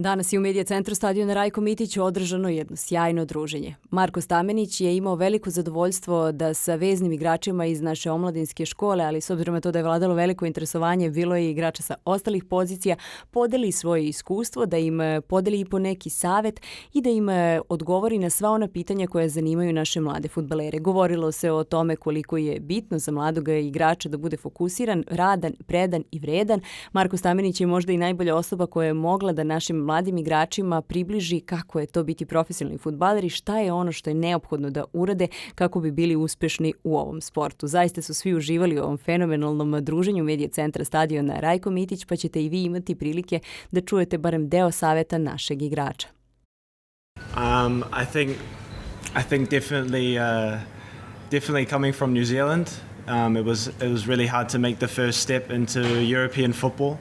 Danas je u Medija centru stadiona Rajko Mitić održano jedno sjajno druženje. Marko Stamenić je imao veliko zadovoljstvo da sa veznim igračima iz naše omladinske škole, ali s obzirom na to da je vladalo veliko interesovanje, bilo je i igrača sa ostalih pozicija, podeli svoje iskustvo, da im podeli i po neki savet i da im odgovori na sva ona pitanja koja zanimaju naše mlade fudbalere. Govorilo se o tome koliko je bitno za mladog igrača da bude fokusiran, radan, predan i vredan. Marko Stamenić je možda i najbolja osoba koja je mogla da našim mladim igračima približi kako je to biti profesionalni fudbaler i šta je ono što je neophodno da urade kako bi bili uspešni u ovom sportu. Zaista su svi uživali u ovom fenomenalnom druženju Medija centra stadiona Rajko Mitić, pa ćete i vi imati prilike da čujete barem deo saveta našeg igrača. I think definitely coming from New Zealand, it was really hard to make the first step into European football.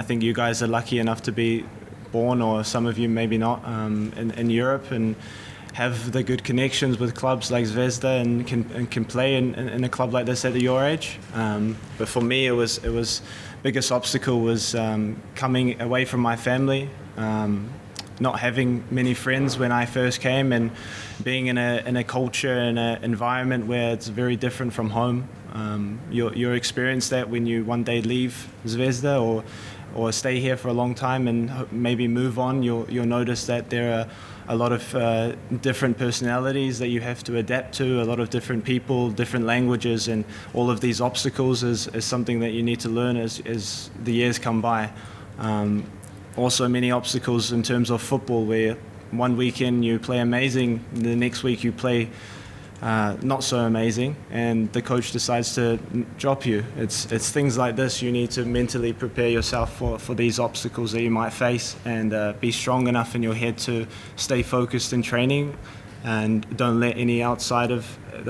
I think you guys are lucky enough to be born, or some of you maybe not, in Europe and have the good connections with clubs like Zvezda and can play in a club like this at your age. But for me, it was biggest obstacle was coming away from my family, not having many friends when I first came, and being in a culture and an environment where it's very different from home. You'll experience that when you one day leave Zvezda or stay here for a long time and maybe move on. You'll notice that there are a lot of different personalities that you have to adapt to, a lot of different people, different languages, and all of these obstacles is something that you need to learn as the years come by. Also many obstacles in terms of football, where one weekend you play amazing, the next week you play not so amazing, and the coach decides to drop you. It's things like this. You need to mentally prepare yourself for these obstacles that you might face, and be strong enough in your head to stay focused in training, and don't let any outside of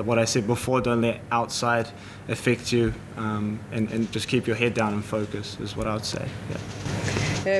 what I said before, don't let outside affect you, and just keep your head down and focus is what I would say. Yeah.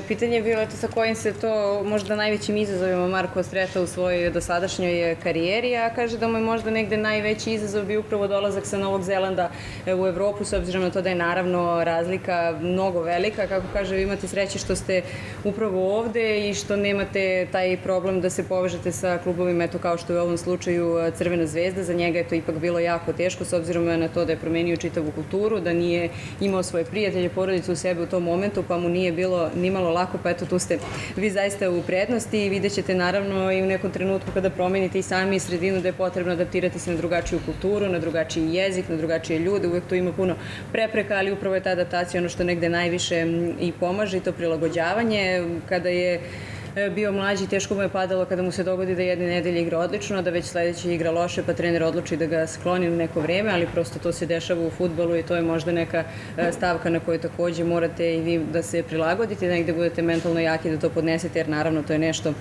Pitanje je bilo sa kojim se to možda najvećim izazovima Marko sretao u svojoj dosadašnjoj karijeri, a kaže da mu je možda negde najveći izazov bio upravo dolazak sa Novog Zelanda u Evropu, s obzirom na to da je naravno razlika mnogo velika. Kako kaže, vi imate sreće što ste upravo ovde i što nemate taj problem da se povežete sa klubovima, eto kao što je u ovom slučaju Crvena zvezda. Za njega je to ipak bilo jako teško, s obzirom na to da je promenio čitavu kulturu, da nije imao svoje prijatelje, porodicu u sebe u tom momentu, pa mu nije bilo nimalo lako, pa eto tu ste vi zaista u prednosti i vidjet ćete naravno i u nekom trenutku kada promenite i sami sredinu da je potrebno adaptirati se na drugačiju kulturu, na drugačiji jezik, na drugačije ljude, uvek tu ima puno prepreka, ali upravo je ta adaptacija ono što negde najviše i pomaže, i to prilagođavanje. Kada je bio mlađi, teško mu je padalo kada mu se dogodi da jedne nedelje igra odlično, da već sledeće igra loše, pa trener odluči da ga skloni u neko vreme, ali prosto to se dešava u fudbalu i to je možda neka stavka na kojoj takođe morate i vi da se prilagodite, da negde budete mentalno jaki da to podnesete, jer naravno to je nešto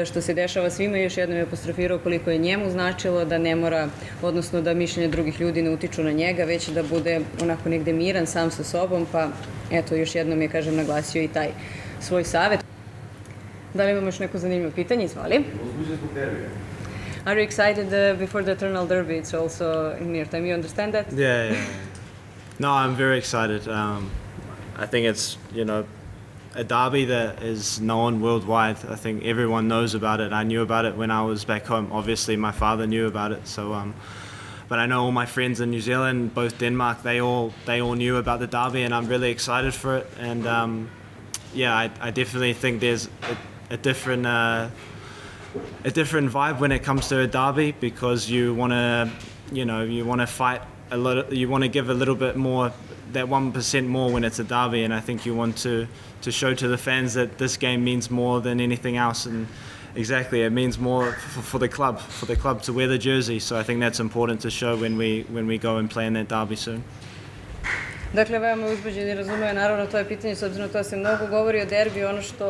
što se dešava svima. Još jednom je apostrofirao koliko je njemu značilo da ne mora, odnosno da mišljenje drugih ljudi ne utiču na njega, već da bude onako negde miran sam sa sobom, pa eto još jednom je, kažem, naglasio i taj svoj savet. Da li imamo još neko zanimljivo pitanje? Izvoli. Are you excited before the Eternal Derby? It's also in near time. You understand that? Yeah. No, I'm very excited. I think it's, a derby that is known worldwide. I think everyone knows about it. I knew about it when I was back home. Obviously, my father knew about it. So, but I know all my friends in New Zealand, both Denmark, they all knew about the derby, and I'm really excited for it. And I definitely think there's a different vibe when it comes to a derby, because you want to fight a lot. You want to give a little bit more, that 1% more when it's a derby, and I think you want to show to the fans that this game means more than anything else. And exactly, it means more for the club to wear the jersey. So I think that's important to show when we go and play in that derby soon. Dakle, veoma uzbuđen i razumeo, naravno to je pitanje, s obzirom na to da se mnogo govori o derbi, ono što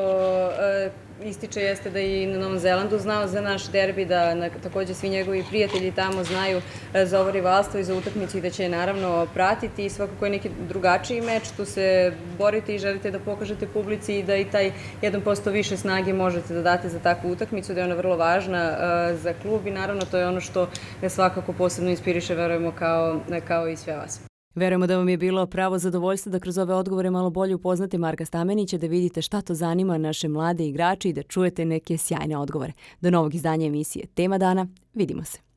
ističe jeste da i na Novom Zelandu znao za naš derbi, da takođe svi njegovi prijatelji tamo znaju za ovo rivalstvo i za utakmicu i da će naravno pratiti. Svakako je neki drugačiji meč, tu se borite i želite da pokažete publici i da i taj 1% više snage možete da date za takvu utakmicu, da je ona vrlo važna za klub i naravno to je ono što svakako posebno inspiriše, verujemo, kao i sve vas. Verujemo da vam je bilo pravo zadovoljstvo da kroz ove odgovore malo bolje upoznate Marka Stamenića, da vidite šta to zanima naše mlade igrače i da čujete neke sjajne odgovore. Do novog izdanja emisije Tema dana, vidimo se.